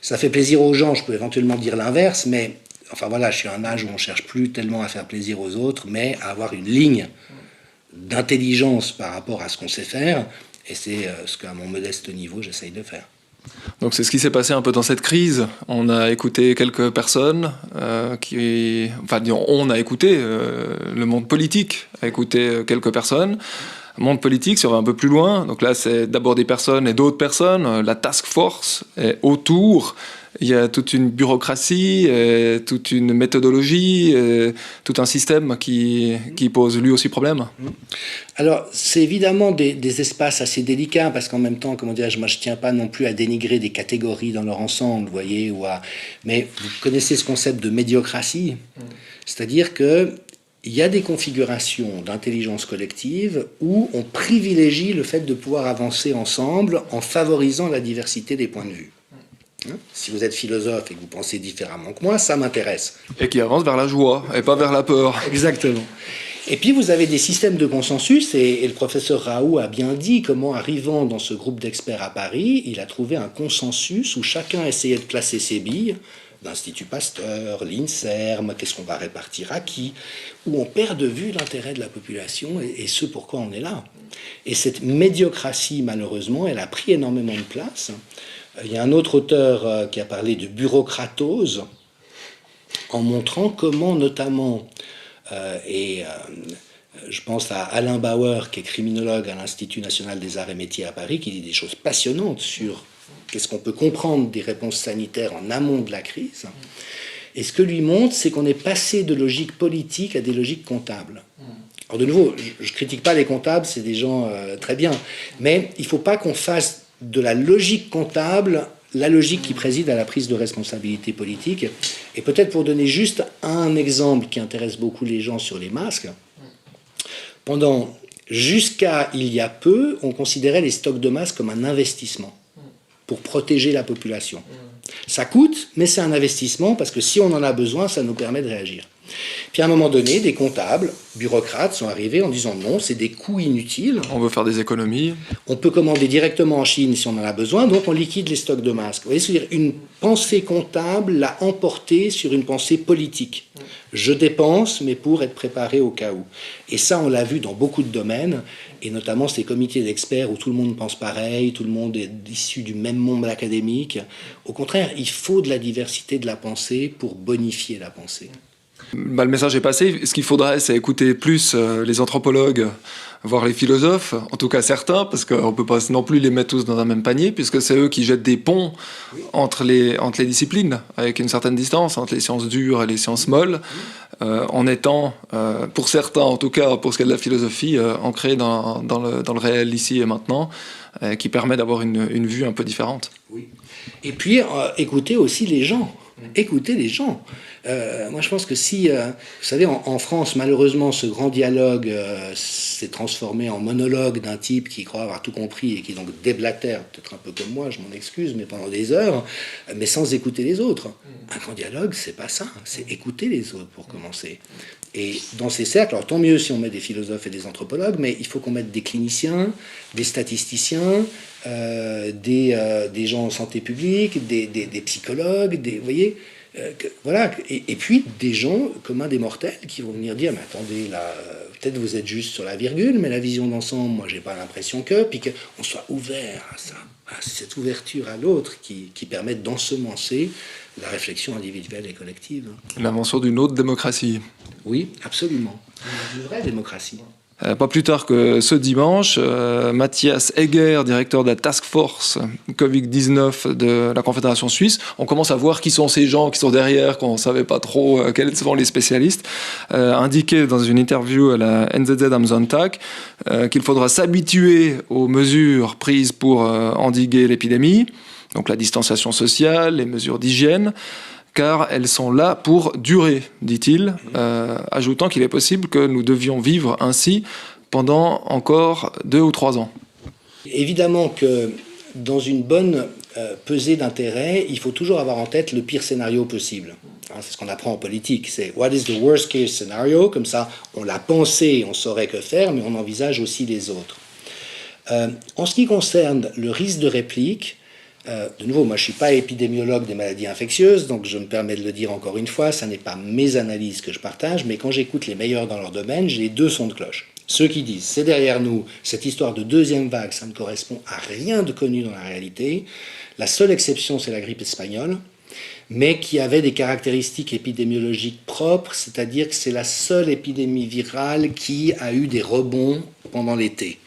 Ça fait plaisir aux gens, je peux éventuellement dire l'inverse, mais enfin voilà, je suis à un âge où on ne cherche plus tellement à faire plaisir aux autres, mais à avoir une ligne d'intelligence par rapport à ce qu'on sait faire, et c'est ce qu'à mon modeste niveau, j'essaye de faire. Donc c'est ce qui s'est passé un peu dans cette crise. On a écouté quelques personnes on a écouté, le monde politique a écouté quelques personnes. Le monde politique, si on va un peu plus loin, donc là c'est d'abord des personnes et d'autres personnes. La task force est autour. Il y a toute une bureaucratie, toute une méthodologie, tout un système qui pose lui aussi problème. Alors, c'est évidemment des espaces assez délicats, parce qu'en même temps, comment dirais-je, moi je ne tiens pas non plus à dénigrer des catégories dans leur ensemble, vous voyez, mais vous connaissez ce concept de médiocratie, c'est-à-dire que il y a des configurations d'intelligence collective où on privilégie le fait de pouvoir avancer ensemble en favorisant la diversité des points de vue. Si vous êtes philosophe et que vous pensez différemment que moi, ça m'intéresse. Et qui avance vers la joie et pas vers la peur. Exactement. Et puis vous avez des systèmes de consensus, et le professeur Raoult a bien dit comment, arrivant dans ce groupe d'experts à Paris, il a trouvé un consensus où chacun essayait de placer ses billes, l'Institut Pasteur, l'INSERM, qu'est-ce qu'on va répartir à qui, où on perd de vue l'intérêt de la population et ce pourquoi on est là. Et cette médiocratie, malheureusement, elle a pris énormément de place. Il y a un autre auteur qui a parlé de bureaucratose, en montrant comment, notamment, Je pense à Alain Bauer, qui est criminologue à l'Institut national des arts et métiers à Paris, qui dit des choses passionnantes sur qu'est-ce qu'on peut comprendre des réponses sanitaires en amont de la crise. Et ce que lui montre, c'est qu'on est passé de logiques politiques à des logiques comptables. Alors de nouveau, je ne critique pas les comptables, c'est des gens très bien, mais il ne faut pas qu'on fasse de la logique comptable la logique qui préside à la prise de responsabilité politique. Et peut-être pour donner juste un exemple qui intéresse beaucoup les gens sur les masques, jusqu'à il y a peu, on considérait les stocks de masques comme un investissement pour protéger la population. Ça coûte, mais c'est un investissement parce que si on en a besoin, ça nous permet de réagir. Puis à un moment donné, des comptables, bureaucrates sont arrivés en disant non, c'est des coûts inutiles. On veut faire des économies. On peut commander directement en Chine si on en a besoin, donc on liquide les stocks de masques. Vous voyez, c'est-à-dire une pensée comptable l'a emporté sur une pensée politique. Je dépense, mais pour être préparé au cas où. Et ça, on l'a vu dans beaucoup de domaines, et notamment ces comités d'experts où tout le monde pense pareil, tout le monde est issu du même monde académique. Au contraire, il faut de la diversité de la pensée pour bonifier la pensée. Le message est passé. Ce qu'il faudrait, c'est écouter plus les anthropologues, voire les philosophes, en tout cas certains, parce qu'on ne peut pas non plus les mettre tous dans un même panier, puisque c'est eux qui jettent des ponts entre les disciplines, avec une certaine distance, entre les sciences dures et les sciences molles, en étant, pour certains en tout cas, pour ce qui est de la philosophie, ancrés dans le réel ici et maintenant, qui permet d'avoir une vue un peu différente. Oui. Et puis, écouter aussi les gens. Écoutez les gens. Moi, je pense que si, vous savez, en France, malheureusement, ce grand dialogue s'est transformé en monologue d'un type qui croit avoir tout compris et qui donc déblatère, peut-être un peu comme moi, je m'en excuse, mais pendant des heures, mais sans écouter les autres. Un grand dialogue, c'est pas ça. C'est écouter les autres pour commencer. Et dans ces cercles, alors tant mieux si on met des philosophes et des anthropologues, mais il faut qu'on mette des cliniciens, des statisticiens, des gens en santé publique, des psychologues, vous voyez, voilà, et puis des gens communs des mortels qui vont venir dire, mais attendez, là, peut-être vous êtes juste sur la virgule, mais la vision d'ensemble, moi j'ai pas l'impression que, puis qu'on soit ouvert à ça, à cette ouverture à l'autre qui permet d'ensemencer la réflexion individuelle et collective. L'invention d'une autre démocratie. Oui, absolument. Une vraie démocratie. Pas plus tard que ce dimanche, Matthias Egger, directeur de la Task Force Covid-19 de la Confédération suisse, on commence à voir qui sont ces gens qui sont derrière, qu'on ne savait pas trop quels sont les spécialistes, indiquait dans une interview à la NZZ am Sonntag qu'il faudra s'habituer aux mesures prises pour endiguer l'épidémie, donc la distanciation sociale, les mesures d'hygiène, car elles sont là pour durer, dit-il, ajoutant qu'il est possible que nous devions vivre ainsi pendant encore 2 ou 3 ans. Évidemment que dans une bonne pesée d'intérêts, il faut toujours avoir en tête le pire scénario possible. C'est ce qu'on apprend en politique, c'est « what is the worst case scenario ?» Comme ça, on l'a pensé, on saurait que faire, mais on envisage aussi les autres. En ce qui concerne le risque de réplique, de nouveau, moi je ne suis pas épidémiologue des maladies infectieuses, donc je me permets de le dire encore une fois, ça n'est pas mes analyses que je partage, mais quand j'écoute les meilleurs dans leur domaine, j'ai les 2 sons de cloche. Ceux qui disent, c'est derrière nous, cette histoire de deuxième vague, ça ne correspond à rien de connu dans la réalité. La seule exception, c'est la grippe espagnole, mais qui avait des caractéristiques épidémiologiques propres, c'est-à-dire que c'est la seule épidémie virale qui a eu des rebonds pendant l'été,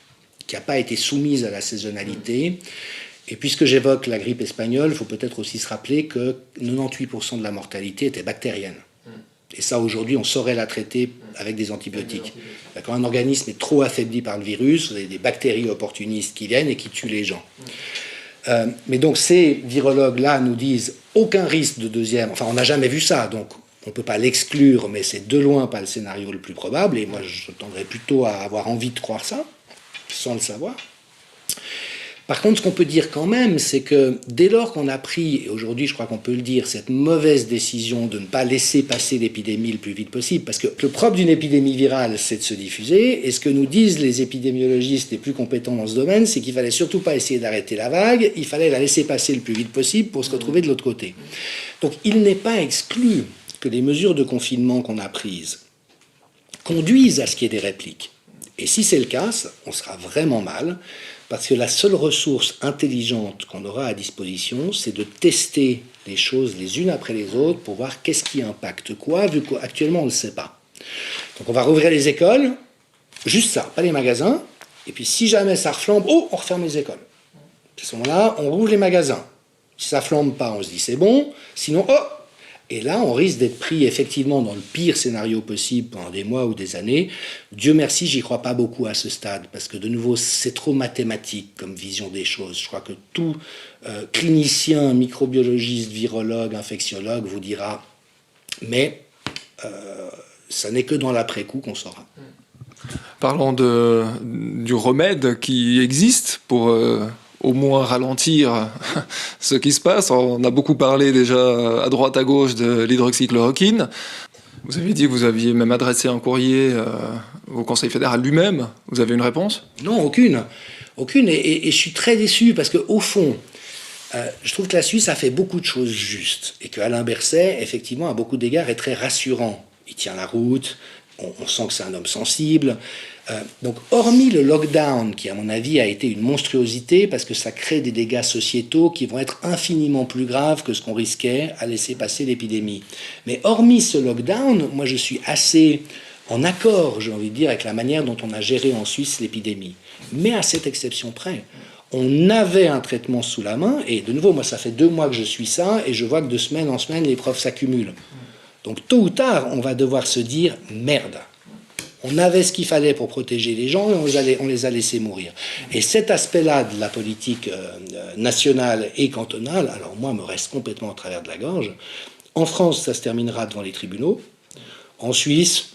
qui n'a pas été soumise à la saisonnalité. Et puisque j'évoque la grippe espagnole, il faut peut-être aussi se rappeler que 98% de la mortalité était bactérienne. Et ça, aujourd'hui, on saurait la traiter avec des antibiotiques. Quand un organisme est trop affaibli par le virus, vous avez des bactéries opportunistes qui viennent et qui tuent les gens. Mais donc ces virologues-là nous disent aucun risque de deuxième... Enfin, on n'a jamais vu ça, donc on ne peut pas l'exclure, mais c'est de loin pas le scénario le plus probable. Et moi, je tendrais plutôt à avoir envie de croire ça, sans le savoir. Par contre, ce qu'on peut dire quand même, c'est que dès lors qu'on a pris, et aujourd'hui je crois qu'on peut le dire, cette mauvaise décision de ne pas laisser passer l'épidémie le plus vite possible, parce que le propre d'une épidémie virale, c'est de se diffuser, et ce que nous disent les épidémiologistes les plus compétents dans ce domaine, c'est qu'il fallait surtout pas essayer d'arrêter la vague, il fallait la laisser passer le plus vite possible pour se retrouver de l'autre côté. Donc il n'est pas exclu que les mesures de confinement qu'on a prises conduisent à ce qu'il y ait des répliques. Et si c'est le cas, on sera vraiment mal, parce que la seule ressource intelligente qu'on aura à disposition, c'est de tester les choses les unes après les autres pour voir qu'est-ce qui impacte quoi, vu qu'actuellement on ne le sait pas. Donc on va rouvrir les écoles, Juste ça, pas les magasins. Et puis si jamais ça reflambe, on referme les écoles. À ce moment-là, on rouvre les magasins. Si ça flambe pas, on se dit c'est bon. Sinon, Et là, on risque d'être pris effectivement dans le pire scénario possible pendant des mois ou des années. Dieu merci, j'y crois pas beaucoup à ce stade, parce que de nouveau, c'est trop mathématique comme vision des choses. Je crois que tout clinicien, microbiologiste, virologue, infectiologue vous dira, mais ça n'est que dans l'après-coup qu'on saura. Parlons du remède qui existe pour au moins ralentir ce qui se passe. On a beaucoup parlé déjà à droite à gauche de l'hydroxychloroquine. Vous avez dit que vous aviez même adressé un courrier au Conseil fédéral lui-même. Vous avez une réponse ? Non, aucune. Aucune. Et je suis très déçu parce qu'au fond, je trouve que la Suisse a fait beaucoup de choses justes et qu'Alain Berset, effectivement, à beaucoup d'égards, est très rassurant. Il tient la route, on sent que c'est un homme sensible. Donc, hormis le lockdown, qui à mon avis a été une monstruosité parce que ça crée des dégâts sociétaux qui vont être infiniment plus graves que ce qu'on risquait à laisser passer l'épidémie. Mais hormis ce lockdown, moi je suis assez en accord, j'ai envie de dire, avec la manière dont on a géré en Suisse l'épidémie. Mais à cette exception près, on avait un traitement sous la main, et de nouveau, moi ça fait 2 mois que je suis ça, et je vois que de semaine en semaine, les preuves s'accumulent. Donc tôt ou tard, on va devoir se dire, merde. On avait ce qu'il fallait pour protéger les gens et on les a laissés mourir. Et cet aspect-là de la politique nationale et cantonale, alors moi, me reste complètement au travers de la gorge. En France, ça se terminera devant les tribunaux. En Suisse,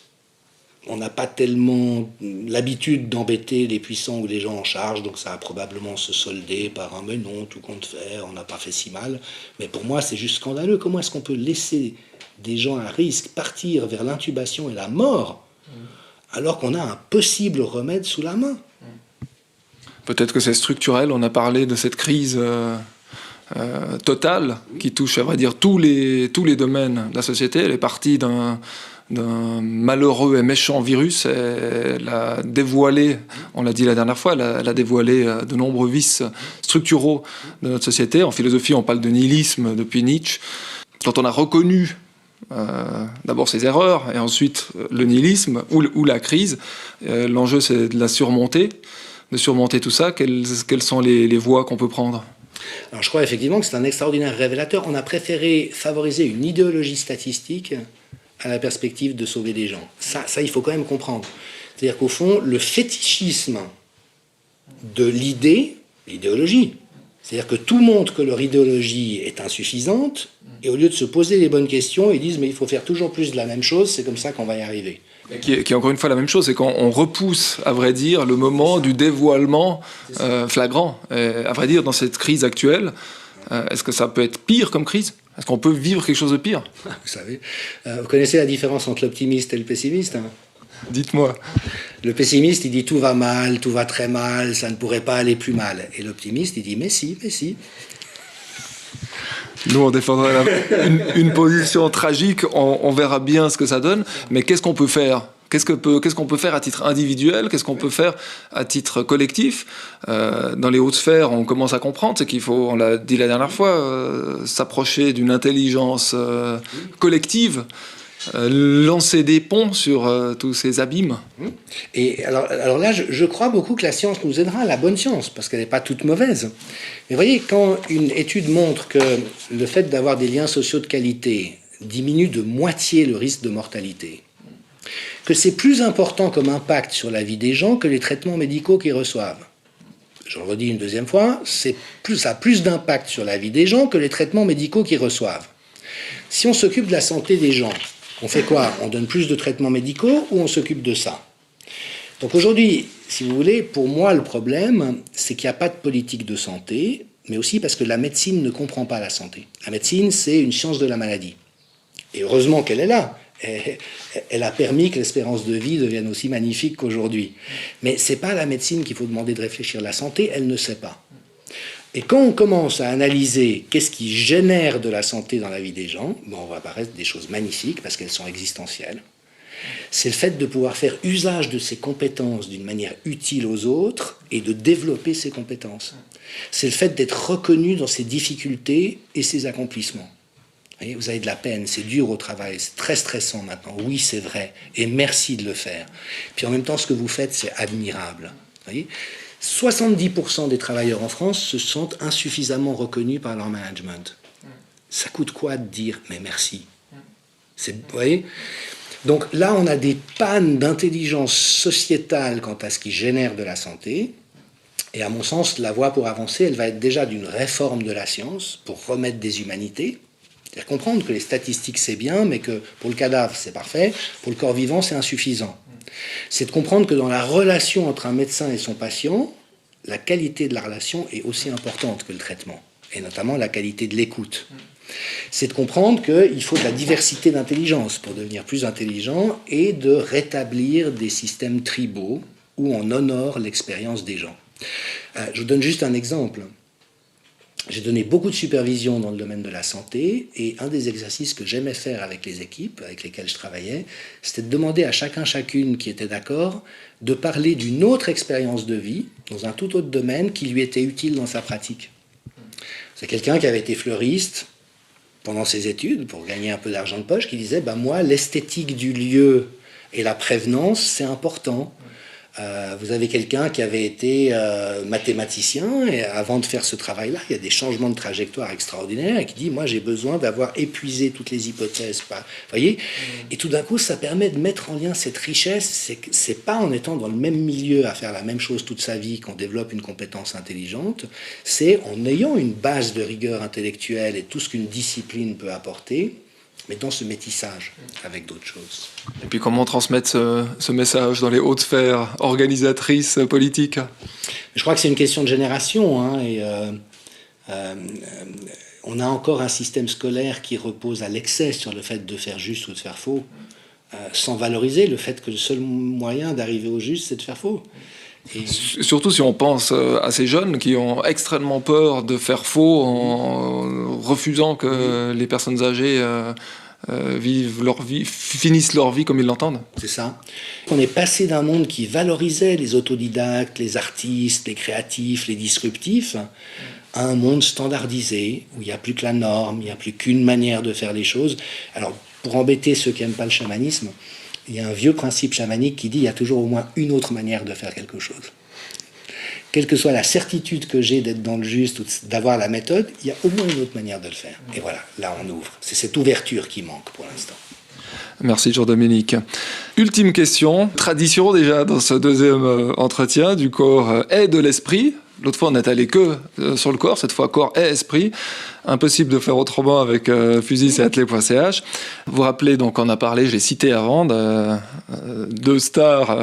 on n'a pas tellement l'habitude d'embêter les puissants ou les gens en charge, donc ça va probablement se solder par un « mais non, tout compte faire, on n'a pas fait si mal ». Mais pour moi, c'est juste scandaleux. Comment est-ce qu'on peut laisser des gens à risque partir vers l'intubation et la mort alors qu'on a un possible remède sous la main? Peut-être que c'est structurel. On a parlé de cette crise totale qui touche, à vrai dire, tous les domaines de la société. Elle est partie d'un malheureux et méchant virus. Elle a dévoilé, on l'a dit la dernière fois, elle a dévoilé de nombreux vices structuraux de notre société. En philosophie, on parle de nihilisme depuis Nietzsche. Quand on a reconnu d'abord ses erreurs et ensuite le nihilisme ou la crise, l'enjeu c'est de la surmonter, tout ça. Quelles sont les voies qu'on peut prendre? Alors je crois effectivement que c'est un extraordinaire révélateur. On a préféré favoriser une idéologie statistique à la perspective de sauver des gens. Ça il faut quand même comprendre. C'est-à-dire qu'au fond, le fétichisme de l'idéologie, c'est-à-dire que tout montre que leur idéologie est insuffisante, et au lieu de se poser les bonnes questions, ils disent mais il faut faire toujours plus de la même chose, c'est comme ça qu'on va y arriver. Qui est encore une fois la même chose, c'est quand on repousse, à vrai dire, le moment du dévoilement flagrant. Et, à vrai dire, dans cette crise actuelle, est-ce que ça peut être pire comme crise? Est-ce qu'on peut vivre quelque chose de pire? Vous savez, vous connaissez la différence entre l'optimiste et le pessimiste, hein? Dites-moi. Le pessimiste, il dit tout va mal, tout va très mal, ça ne pourrait pas aller plus mal. Et l'optimiste, il dit mais si, mais si. Nous, on défendrait une position tragique, on verra bien ce que ça donne, mais qu'est-ce qu'on peut faire? Qu'est-ce qu'on peut faire à titre individuel? Qu'est-ce qu'on peut faire à titre collectif? Dans les hautes sphères, on commence à comprendre, c'est qu'il faut, on l'a dit la dernière fois, s'approcher d'une intelligence collective, lancer des ponts sur tous ces abîmes. Et alors là, je crois beaucoup que la science nous aidera, la bonne science, parce qu'elle n'est pas toute mauvaise. Mais voyez, quand une étude montre que le fait d'avoir des liens sociaux de qualité diminue de moitié le risque de mortalité, que c'est plus important comme impact sur la vie des gens que les traitements médicaux qu'ils reçoivent. Je le redis une deuxième fois, ça a plus d'impact sur la vie des gens que les traitements médicaux qu'ils reçoivent. Si on s'occupe de la santé des gens, on fait quoi? On donne plus de traitements médicaux ou on s'occupe de ça? Donc aujourd'hui, si vous voulez, pour moi, le problème, c'est qu'il n'y a pas de politique de santé, mais aussi parce que la médecine ne comprend pas la santé. La médecine, c'est une science de la maladie. Et heureusement qu'elle est là. Elle a permis que l'espérance de vie devienne aussi magnifique qu'aujourd'hui. Mais ce n'est pas à la médecine qu'il faut demander de réfléchir. La santé, elle ne sait pas. Et quand on commence à analyser qu'est-ce qui génère de la santé dans la vie des gens, on va apparaître des choses magnifiques parce qu'elles sont existentielles. C'est le fait de pouvoir faire usage de ses compétences d'une manière utile aux autres et de développer ses compétences. C'est le fait d'être reconnu dans ses difficultés et ses accomplissements. voyez, vous avez de la peine, c'est dur au travail, c'est très stressant maintenant. Oui, c'est vrai, et merci de le faire. Puis en même temps, ce que vous faites, c'est admirable. Vous voyez, 70% des travailleurs en France se sentent insuffisamment reconnus par leur management. Ça coûte quoi de dire « mais merci » vous voyez ? Donc là, on a des pannes d'intelligence sociétale quant à ce qui génère de la santé. Et à mon sens, la voie pour avancer, elle va être déjà d'une réforme de la science pour remettre des humanités. C'est-à-dire comprendre que les statistiques, c'est bien, mais que pour le cadavre, c'est parfait, pour le corps vivant, c'est insuffisant. C'est de comprendre que dans la relation entre un médecin et son patient, la qualité de la relation est aussi importante que le traitement, et notamment la qualité de l'écoute. C'est de comprendre qu'il faut de la diversité d'intelligence pour devenir plus intelligent et de rétablir des systèmes tribaux où on honore l'expérience des gens. Je vous donne juste un exemple. J'ai donné beaucoup de supervision dans le domaine de la santé et un des exercices que j'aimais faire avec les équipes avec lesquelles je travaillais, c'était de demander à chacune qui était d'accord de parler d'une autre expérience de vie dans un tout autre domaine qui lui était utile dans sa pratique. C'est quelqu'un qui avait été fleuriste pendant ses études, pour gagner un peu d'argent de poche, qui disait moi, l'esthétique du lieu et la prévenance, c'est important. Vous avez quelqu'un qui avait été mathématicien, et avant de faire ce travail-là, il y a des changements de trajectoire extraordinaires, et qui dit, moi, j'ai besoin d'avoir épuisé toutes les hypothèses. Vous voyez ? Et tout d'un coup, ça permet de mettre en lien cette richesse. C'est pas en étant dans le même milieu à faire la même chose toute sa vie qu'on développe une compétence intelligente, c'est en ayant une base de rigueur intellectuelle et tout ce qu'une discipline peut apporter, mais dans ce métissage avec d'autres choses. Et puis comment transmettre ce message dans les hautes sphères organisatrices, politiques ? Je crois que c'est une question de génération, on a encore un système scolaire qui repose à l'excès sur le fait de faire juste ou de faire faux, sans valoriser le fait que le seul moyen d'arriver au juste, c'est de faire faux. Et surtout si on pense à ces jeunes qui ont extrêmement peur de faire faux en refusant que les personnes âgées vivent leur vie, finissent leur vie comme ils l'entendent. C'est ça. On est passé d'un monde qui valorisait les autodidactes, les artistes, les créatifs, les disruptifs, à un monde standardisé, où il n'y a plus que la norme, il n'y a plus qu'une manière de faire les choses. Alors, pour embêter ceux qui n'aiment pas le chamanisme, il y a un vieux principe chamanique qui dit qu'il y a toujours au moins une autre manière de faire quelque chose. Quelle que soit la certitude que j'ai d'être dans le juste ou d'avoir la méthode, il y a au moins une autre manière de le faire. Et voilà, là on ouvre. C'est cette ouverture qui manque pour l'instant. Merci Jean-Dominique. Ultime question, tradition déjà dans ce deuxième entretien du corps et de l'esprit. L'autre fois, on n'est allé que sur le corps, cette fois corps et esprit. Impossible de faire autrement avec Fusis et Atelier.ch. Vous vous rappelez, donc on a parlé, je l'ai cité avant, deux stars,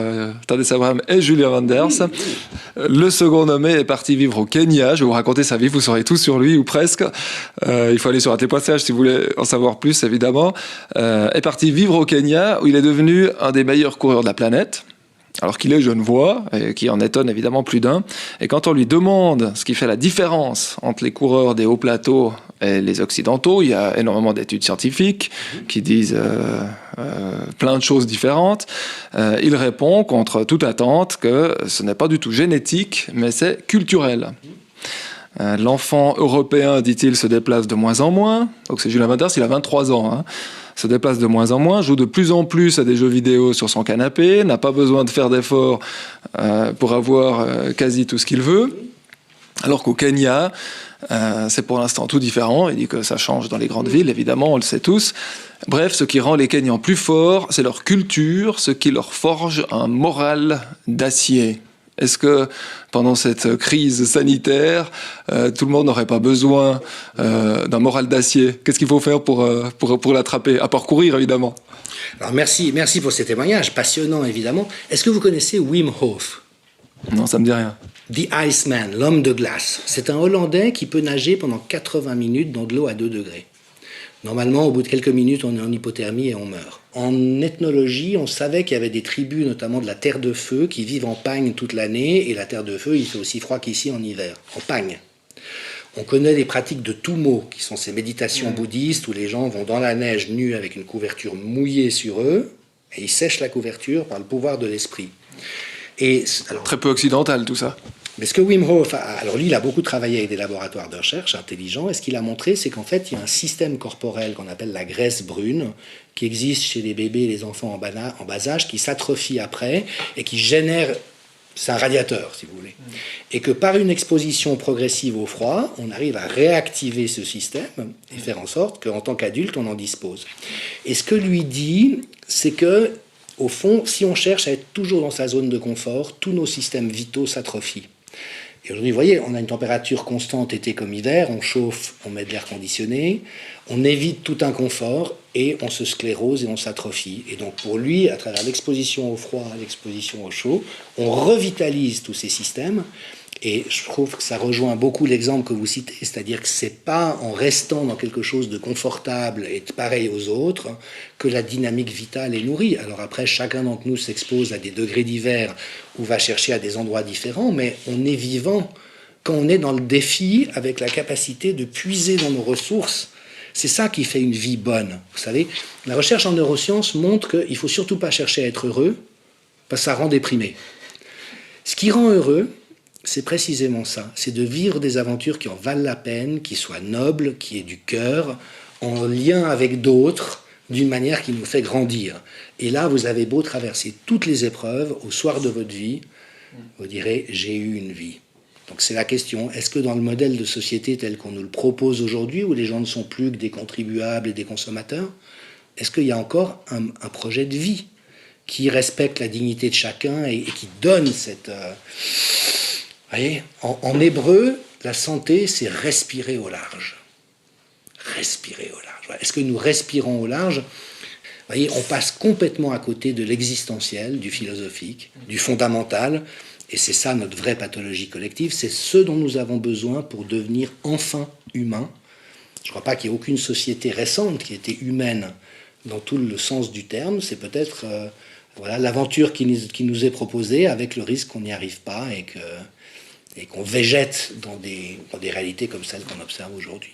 Tadesse Abraham et Julia Wanders. Le second nommé est parti vivre au Kenya. Je vais vous raconter sa vie, vous saurez tout sur lui, ou presque. Il faut aller sur Atelier.ch si vous voulez en savoir plus, évidemment. Est parti vivre au Kenya, où il est devenu un des meilleurs coureurs de la planète. Alors qu'il est genevois, et qui en étonne évidemment plus d'un. Et quand on lui demande ce qui fait la différence entre les coureurs des hauts plateaux et les occidentaux, il y a énormément d'études scientifiques qui disent plein de choses différentes. Il répond contre toute attente que ce n'est pas du tout génétique, mais c'est culturel. L'enfant européen, dit-il, se déplace de moins en moins. Donc c'est Julien Wanders, il a 23 ans. Se déplace de moins en moins, joue de plus en plus à des jeux vidéo sur son canapé, n'a pas besoin de faire d'efforts pour avoir quasi tout ce qu'il veut. Alors qu'au Kenya, c'est pour l'instant tout différent. Il dit que ça change dans les grandes villes, évidemment, on le sait tous. Bref, ce qui rend les Kenyans plus forts, c'est leur culture, ce qui leur forge un moral d'acier. Est-ce que pendant cette crise sanitaire, tout le monde n'aurait pas besoin d'un moral d'acier ? Qu'est-ce qu'il faut faire pour l'attraper ? À part courir, évidemment. Alors merci pour ces témoignages, passionnants évidemment. Est-ce que vous connaissez Wim Hof ? Non, ça me dit rien. The Iceman, l'homme de glace. C'est un Hollandais qui peut nager pendant 80 minutes dans de l'eau à 2 degrés. Normalement, au bout de quelques minutes, on est en hypothermie et on meurt. En ethnologie, on savait qu'il y avait des tribus, notamment de la Terre de Feu, qui vivent en pagne toute l'année, et la Terre de Feu, il fait aussi froid qu'ici en hiver, en pagne. On connaît les pratiques de Tumo, qui sont ces méditations bouddhistes où les gens vont dans la neige nus avec une couverture mouillée sur eux, et ils sèchent la couverture par le pouvoir de l'esprit. Alors, très peu occidental, tout ça. Mais ce que Wim Hof, alors lui, il a beaucoup travaillé avec des laboratoires de recherche intelligents, et ce qu'il a montré, c'est qu'en fait, il y a un système corporel qu'on appelle la graisse brune, qui existe chez les bébés et les enfants en bas âge, qui s'atrophie après, et qui génère, c'est un radiateur, si vous voulez. Et que par une exposition progressive au froid, on arrive à réactiver ce système, et faire en sorte qu'en tant qu'adulte, on en dispose. Et ce que lui dit, c'est que, au fond, si on cherche à être toujours dans sa zone de confort, tous nos systèmes vitaux s'atrophient. Et aujourd'hui, vous voyez, on a une température constante été comme hiver, on chauffe, on met de l'air conditionné, on évite tout inconfort et on se sclérose et on s'atrophie. Et donc pour lui, à travers l'exposition au froid, l'exposition au chaud, on revitalise tous ces systèmes. Et je trouve que ça rejoint beaucoup l'exemple que vous citez, c'est-à-dire que c'est pas en restant dans quelque chose de confortable et de pareil aux autres que la dynamique vitale est nourrie. Alors après, chacun d'entre nous s'expose à des degrés divers ou va chercher à des endroits différents, mais on est vivant quand on est dans le défi avec la capacité de puiser dans nos ressources. C'est ça qui fait une vie bonne. Vous savez, la recherche en neurosciences montre qu'il ne faut surtout pas chercher à être heureux, parce que ça rend déprimé. Ce qui rend heureux, c'est précisément ça, c'est de vivre des aventures qui en valent la peine, qui soient nobles, qui aient du cœur, en lien avec d'autres, d'une manière qui nous fait grandir. Et là, vous avez beau traverser toutes les épreuves, au soir de votre vie, vous direz « j'ai eu une vie ». Donc c'est la question, est-ce que dans le modèle de société tel qu'on nous le propose aujourd'hui, où les gens ne sont plus que des contribuables et des consommateurs, est-ce qu'il y a encore un projet de vie qui respecte la dignité de chacun et qui donne cette... Vous voyez, en hébreu, la santé, c'est respirer au large. Respirer au large. Est-ce que nous respirons au large? Vous voyez, on passe complètement à côté de l'existentiel, du philosophique, du fondamental, et c'est ça notre vraie pathologie collective, c'est ce dont nous avons besoin pour devenir enfin humains. Je ne crois pas qu'il y ait aucune société récente qui ait été humaine dans tout le sens du terme, c'est peut-être voilà, l'aventure qui nous est proposée avec le risque qu'on n'y arrive pas et qu'on végète dans des réalités comme celles qu'on observe aujourd'hui.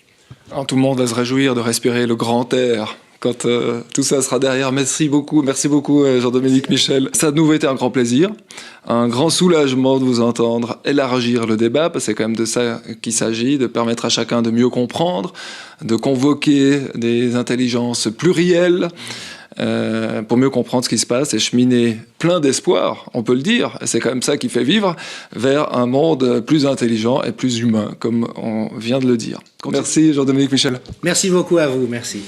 Tout le monde va se réjouir de respirer le grand air quand tout ça sera derrière. Merci beaucoup Jean-Dominique Michel. Ça a de nouveau été un grand plaisir, un grand soulagement de vous entendre élargir le débat, parce que c'est quand même de ça qu'il s'agit, de permettre à chacun de mieux comprendre, de convoquer des intelligences plurielles, pour mieux comprendre ce qui se passe et cheminer plein d'espoir, on peut le dire, c'est quand même ça qui fait vivre, vers un monde plus intelligent et plus humain, comme on vient de le dire. Merci Jean-Dominique Michel. Merci beaucoup à vous, merci.